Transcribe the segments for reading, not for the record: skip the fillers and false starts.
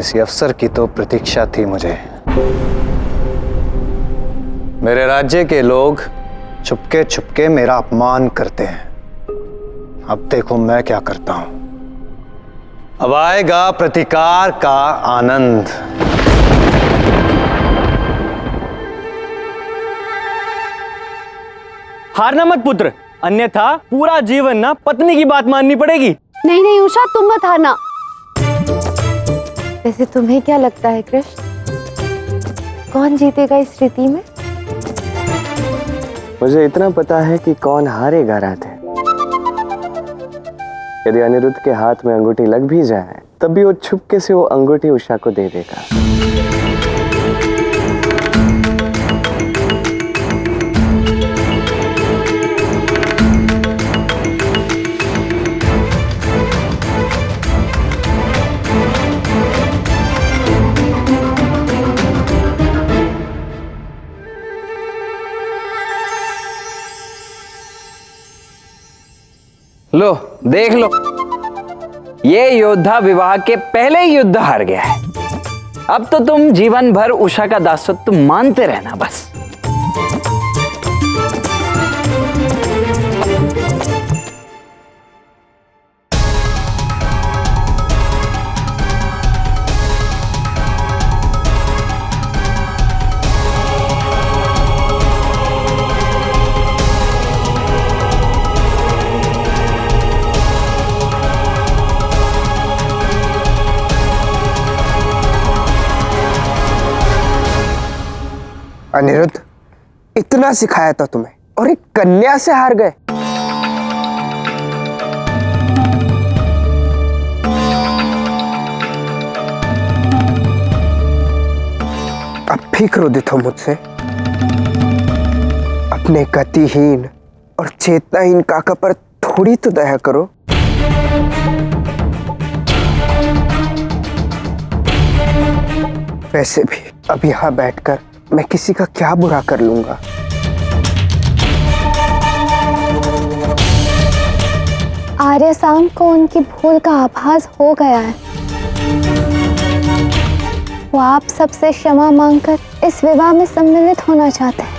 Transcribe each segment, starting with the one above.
इसी अवसर की तो प्रतीक्षा थी मुझे। मेरे राज्य के लोग छुपके छुपके मेरा अपमान करते हैं। अब देखो मैं क्या करता हूं। अब आएगा प्रतिकार का आनंद। हारना मत पुत्र, अन्यथा पूरा जीवन ना पत्नी की बात माननी पड़ेगी। नहीं नहीं उषा, तुम मत हारना। वैसे तुम्हें क्या लगता है कृष्ण, कौन जीतेगा इस रीति में? मुझे इतना पता है कि कौन हारेगा राधे। यदि अनिरुद्ध के हाथ में अंगूठी लग भी जाए तब भी वो छुपके से वो अंगूठी उषा को दे देगा। लो देख लो, ये योद्धा विवाह के पहले ही युद्ध हार गया है। अब तो तुम जीवन भर उषा का दासत्व मानते रहना बस। अनिरुद्ध, इतना सिखाया था तुम्हें और एक कन्या से हार गए। अब भी क्रोधित हो मुझसे? अपने गतिहीन और चेतनाहीन काका पर थोड़ी तो दया करो। वैसे भी अब यहां बैठकर मैं किसी का क्या बुरा कर लूंगा। आर्य सांग को उनकी भूल का आभास हो गया है। वो आप सबसे क्षमा मांगकर इस विवाह में सम्मिलित होना चाहते हैं।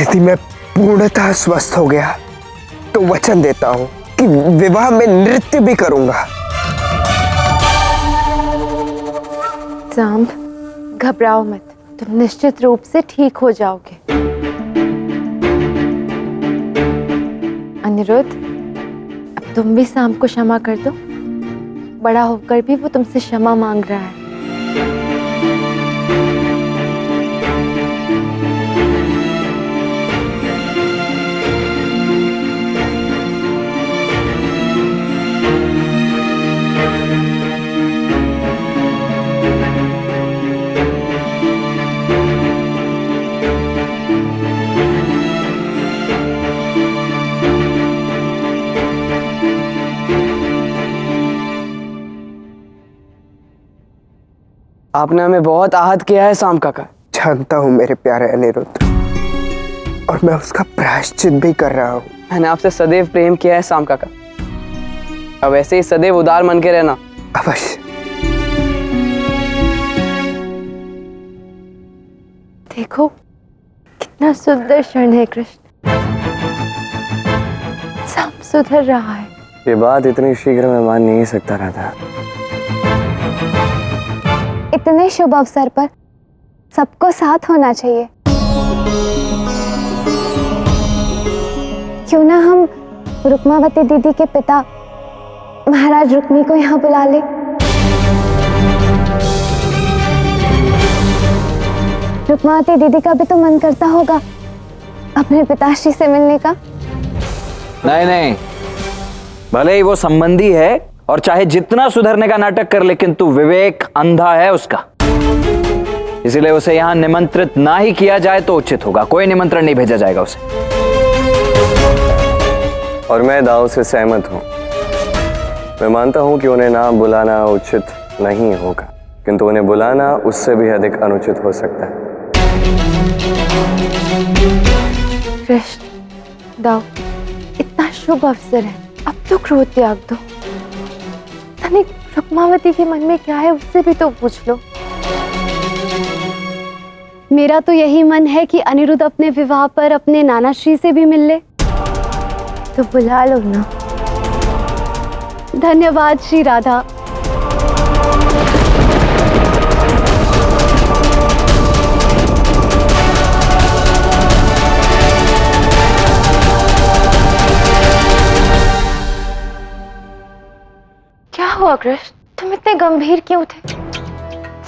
यदि मैं पूर्णतः स्वस्थ हो गया तो वचन देता हूं कि विवाह में नृत्य भी करूंगा। सांब, घबराओ मत, तुम निश्चित रूप से ठीक हो जाओगे। अनिरुद्ध, अब तुम भी सांब को क्षमा कर दो। बड़ा होकर भी वो तुमसे क्षमा मांग रहा है। आपने हमें बहुत आहत किया है सांब काका। जानता हूं मेरे प्यारे अनिरुद्ध, और मैं उसका प्रायश्चित भी कर रहा हूं। मैंने आपसे सदैव प्रेम किया है सांब काका। अब ऐसे ही सदैव उदार मन के रहना। अवश्य। देखो कितना सुंदर क्षण है कृष्ण, सांब सुधर रहा है। ये बात इतनी शीघ्र मैं मान नहीं सकता राधा। इतने शुभ अवसर पर सबको साथ होना चाहिए। क्यों ना हम रुक्मावती दीदी के पिता महाराज रुक्मी को यहाँ बुला ले। रुक्मावती दीदी का भी तो मन करता होगा अपने पिताश्री से मिलने का। नहीं नहीं, भले ही वो संबंधी है और चाहे जितना सुधरने का नाटक कर ले, किंतु विवेक अंधा है उसका। इसलिए उसे यहां निमंत्रित ना ही किया जाए तो उचित होगा। कोई निमंत्रण नहीं भेजा जाएगा उसे। और मैं दाव से सहमत हूं। मैं मानता हूं कि उन्हें ना बुलाना उचित नहीं होगा, किंतु उन्हें बुलाना उससे भी अधिक अनुचित हो सकता है। कृष्ण, दाव, इतना शुभ अवसर है, अब तो क्रोध त्याग दो। नहीं रुक्मावती के मन में क्या है उससे भी तो पूछ लो। मेरा तो यही मन है कि अनिरुद्ध अपने विवाह पर अपने नाना श्री से भी मिल ले। तो बुला लो ना। धन्यवाद श्री राधा। क्या हुआ कृष्ण, तुम इतने गंभीर क्यों थे?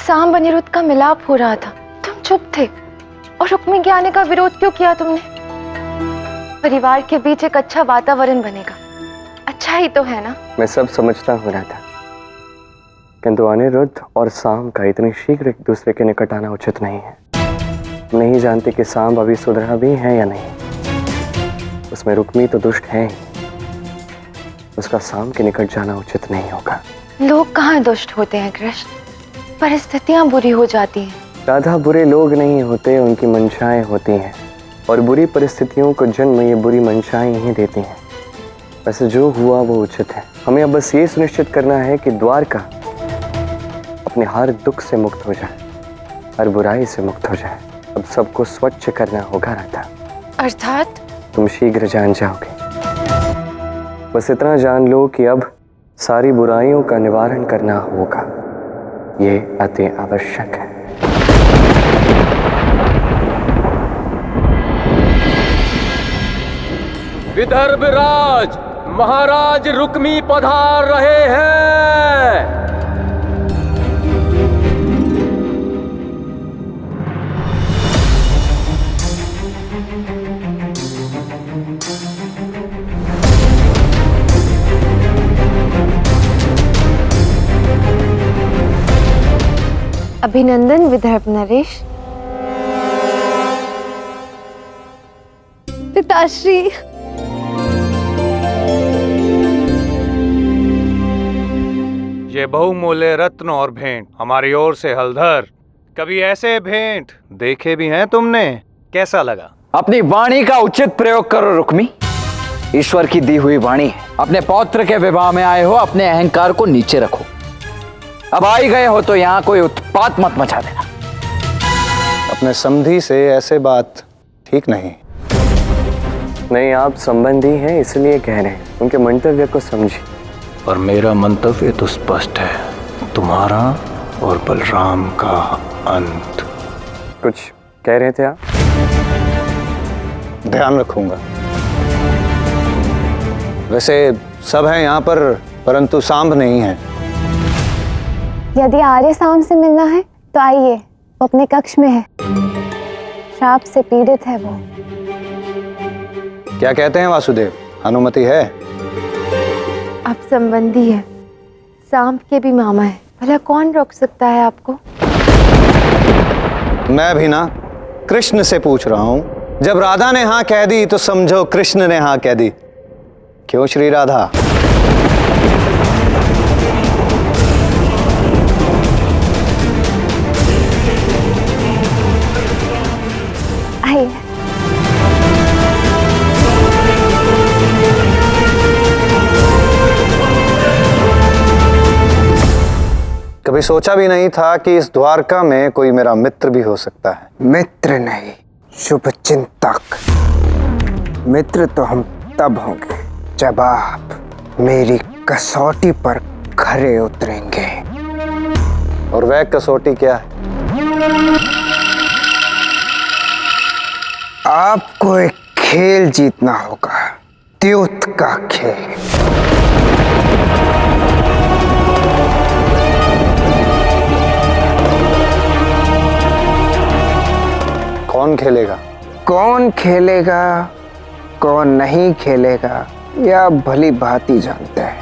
सांब अनिरुद्ध का मिलाप हो रहा था, तुम चुप थे। और रुक्मी के आने का विरोध क्यों किया तुमने? परिवार के बीच एक अच्छा वातावरण बनेगा, अच्छा ही तो है ना? मैं सब समझता हूँ राधा, किंतु अनिरुद्ध और सांब का इतनी शीघ्र एक दूसरे के निकट आना उचित नहीं है। नहीं जानते कि सांब अभी सुधरा भी है या नहीं। उसमें रुक्मी तो दुष्ट है ही, उसका सांब के निकट जाना उचित नहीं होगा। लोग कहाँ दुष्ट होते हैं कृष्ण, परिस्थितियां बुरी हो जाती हैं। राधा, बुरे लोग नहीं होते, उनकी मंशाएं होती हैं, और बुरी परिस्थितियों को जन्म ये बुरी मंशाएं ही देती हैं। वैसे जो हुआ वो उचित है। हमें अब बस ये सुनिश्चित करना है कि द्वारका अपने हर दुख से मुक्त हो जाए, हर बुराई से मुक्त हो जाए। अब सबको स्वच्छ करना होगा राधा। अर्थात तुम शीघ्र जान जाओगे। बस इतना जान लो कि अब सारी बुराइयों का निवारण करना होगा, ये अति आवश्यक है। विदर्भ राज महाराज रुक्मी पधार रहे हैं। अभिनंदन विदर्भ नरेश। पिताश्री, ये बहुमूल्य रत्न और भेंट हमारी ओर से हलधर। कभी ऐसे भेंट देखे भी हैं तुमने? कैसा लगा? अपनी वाणी का उचित प्रयोग करो रुक्मी। ईश्वर की दी हुई वाणी है। अपने पौत्र के विवाह में आए हो, अपने अहंकार को नीचे रखो। अब आ ही गए हो तो यहाँ कोई उत्पात मत मचा देना। अपने समधी से ऐसे बात ठीक नहीं। नहीं, आप संबंधी हैं इसलिए कह रहे हैं, उनके मंतव्य को समझिए। पर मेरा मंतव्य तो स्पष्ट है, तुम्हारा और बलराम का अंत। कुछ कह रहे थे आप? ध्यान रखूंगा। वैसे सब हैं यहाँ पर, परंतु सांब नहीं है। यदि आर्य शाम से मिलना है तो आइए, वो अपने कक्ष में है। श्राप से पीड़ित है वो। क्या कहते हैं वासुदेव, अनुमति है? आप संबंधी है, सांब के भी मामा है, भला कौन रोक सकता है आपको? मैं भी ना कृष्ण से पूछ रहा हूं। जब राधा ने हाँ कह दी तो समझो कृष्ण ने हाँ कह दी। क्यों श्री राधा? आइए। कभी सोचा भी नहीं था कि इस द्वारका में कोई मेरा मित्र भी हो सकता है। मित्र नहीं, शुभ चिंतक। मित्र तो हम तब होंगे जब आप मेरी कसौटी पर खरे उतरेंगे। और वह कसौटी क्या है? आपको एक खेल जीतना होगा, द्यूत का खेल। कौन खेलेगा? कौन खेलेगा, कौन नहीं खेलेगा, यह भली भांति जानते हैं।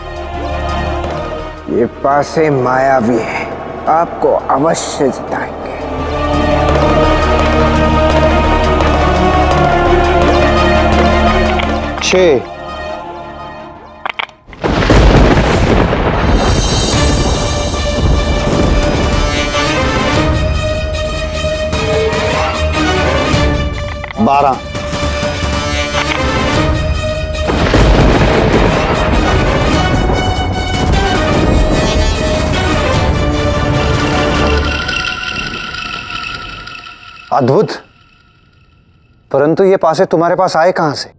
ये पासे मायावी है, आपको अवश्य जिताएंगे। छह। बारह। अद्भुत। परंतु ये पासे तुम्हारे पास आए कहां से?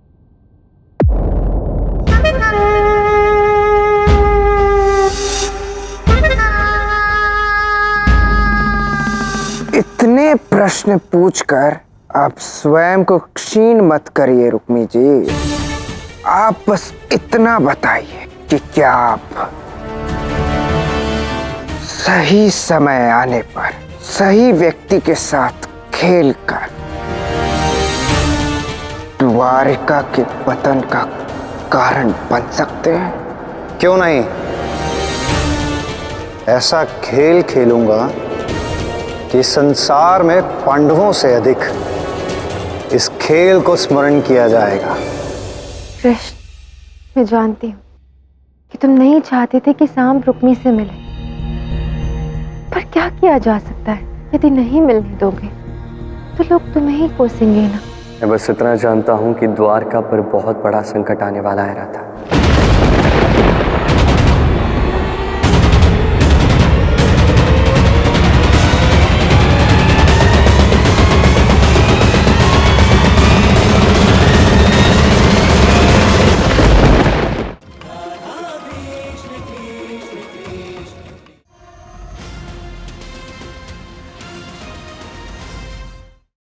इतने प्रश्न पूछकर आप स्वयं को क्षीण मत करिए रुक्मी जी। आप बस इतना बताइए कि क्या आप सही समय आने पर सही व्यक्ति के साथ खेलकर द्वारिका के पतन का कारण बन सकते हैं? क्यों नहीं? ऐसा खेल खेलूंगा कि संसार में पांडवों से अधिक इस खेल को स्मरण किया जाएगा। कृष्ण, मैं जानती हूँ कि तुम नहीं चाहते थे कि सांब रुक्मी से मिले, पर क्या किया जा सकता है? यदि नहीं मिलने दोगे तो लोग तुम्हें ही कोसेंगे ना। मैं बस इतना जानता हूं कि द्वारका पर बहुत बड़ा संकट आने वाला है राधा।